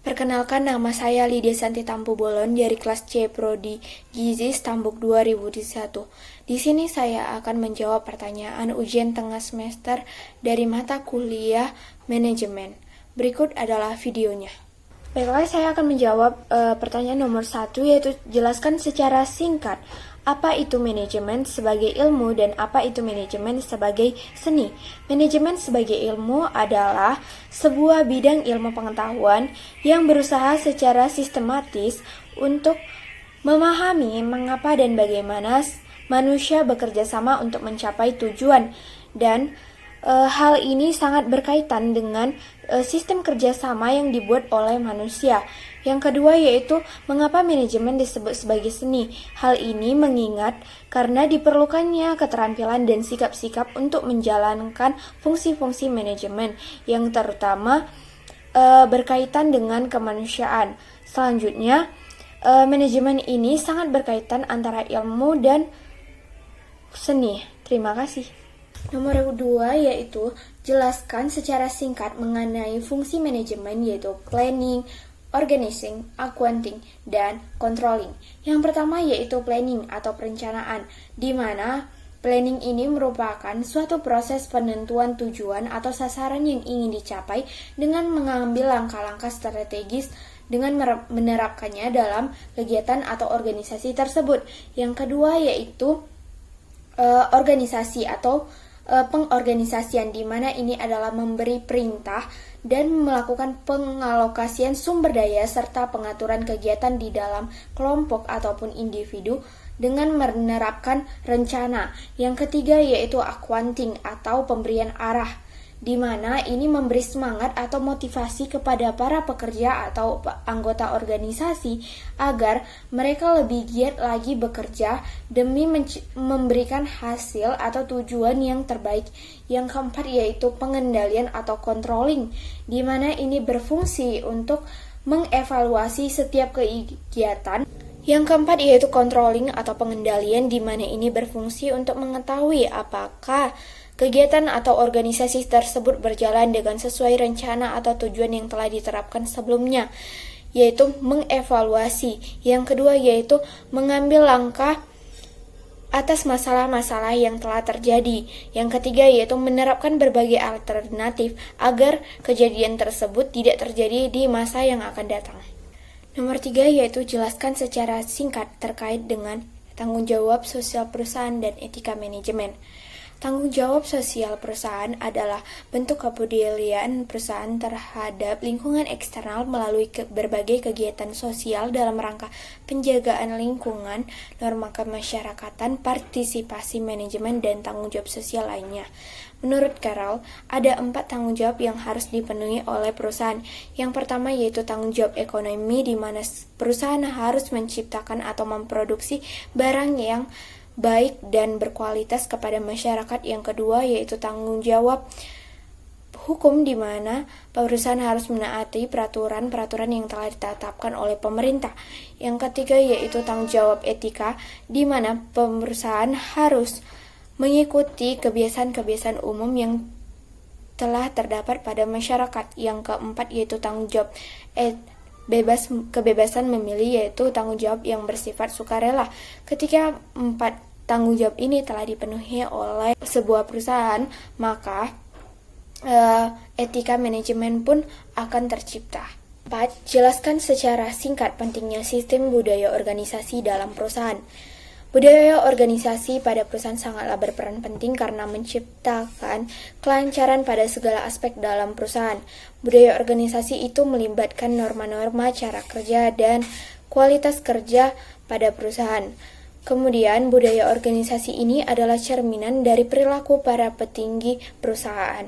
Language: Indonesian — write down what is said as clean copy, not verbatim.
Perkenalkan, nama saya Lydia Santi Tampu Bolon dari kelas C Prodi Gizi Stambuk 2021. Di sini saya akan menjawab pertanyaan ujian tengah semester dari mata kuliah manajemen. Berikut adalah videonya. Baiklah, saya akan menjawab pertanyaan nomor 1, yaitu jelaskan secara singkat apa itu manajemen sebagai ilmu dan apa itu manajemen sebagai seni. Manajemen sebagai ilmu adalah sebuah bidang ilmu pengetahuan yang berusaha secara sistematis untuk memahami mengapa dan bagaimana manusia bekerja sama untuk mencapai tujuan, dan hal ini sangat berkaitan dengan sistem kerjasama yang dibuat oleh manusia. Yang kedua yaitu mengapa manajemen disebut sebagai seni. Hal ini mengingat karena diperlukannya keterampilan dan sikap-sikap untuk menjalankan fungsi-fungsi manajemen yang terutama berkaitan dengan kemanusiaan. Selanjutnya, manajemen ini sangat berkaitan antara ilmu dan seni. Terima kasih. Nomor 2 yaitu jelaskan secara singkat mengenai fungsi manajemen, yaitu planning, organizing, accounting, dan controlling. Yang pertama yaitu planning atau perencanaan, di mana planning ini merupakan suatu proses penentuan tujuan atau sasaran yang ingin dicapai dengan mengambil langkah-langkah strategis dengan menerapkannya dalam kegiatan atau organisasi tersebut. Yang kedua yaitu organisasi atau pengorganisasian, di mana ini adalah memberi perintah dan melakukan pengalokasian sumber daya serta pengaturan kegiatan di dalam kelompok ataupun individu dengan menerapkan rencana. Yang ketiga yaitu accounting atau pemberian arah, di mana ini memberi semangat atau motivasi kepada para pekerja atau anggota organisasi agar mereka lebih giat lagi bekerja demi memberikan hasil atau tujuan yang terbaik. Yang keempat yaitu pengendalian atau controlling, di mana ini berfungsi untuk mengevaluasi setiap kegiatan. Yang keempat yaitu controlling atau pengendalian, di mana ini berfungsi untuk mengetahui apakah kegiatan atau organisasi tersebut berjalan dengan sesuai rencana atau tujuan yang telah diterapkan sebelumnya, yaitu mengevaluasi. Yang kedua yaitu mengambil langkah atas masalah-masalah yang telah terjadi. Yang ketiga yaitu menerapkan berbagai alternatif agar kejadian tersebut tidak terjadi di masa yang akan datang. Nomor 3 yaitu jelaskan secara singkat terkait dengan tanggung jawab sosial perusahaan dan etika manajemen. Tanggung jawab sosial perusahaan adalah bentuk kepedulian perusahaan terhadap lingkungan eksternal melalui berbagai kegiatan sosial dalam rangka penjagaan lingkungan, norma kemasyarakatan, partisipasi manajemen, dan tanggung jawab sosial lainnya. Menurut Carroll, ada 4 tanggung jawab yang harus dipenuhi oleh perusahaan. Yang pertama yaitu tanggung jawab ekonomi, di mana perusahaan harus menciptakan atau memproduksi barang yang baik dan berkualitas kepada masyarakat. Yang kedua yaitu tanggung jawab hukum, di mana perusahaan harus menaati peraturan-peraturan yang telah ditetapkan oleh pemerintah. Yang ketiga yaitu tanggung jawab etika, di mana perusahaan harus mengikuti kebiasaan-kebiasaan umum yang telah terdapat pada masyarakat. Yang keempat yaitu tanggung jawab kebebasan memilih, yaitu tanggung jawab yang bersifat sukarela. Ketika 4 tanggung jawab ini telah dipenuhi oleh sebuah perusahaan, maka etika manajemen pun akan tercipta. 4. Jelaskan secara singkat pentingnya sistem budaya organisasi dalam perusahaan. Budaya organisasi pada perusahaan sangatlah berperan penting karena menciptakan kelancaran pada segala aspek dalam perusahaan. Budaya organisasi itu melibatkan norma-norma, cara kerja, dan kualitas kerja pada perusahaan. Kemudian, budaya organisasi ini adalah cerminan dari perilaku para petinggi perusahaan.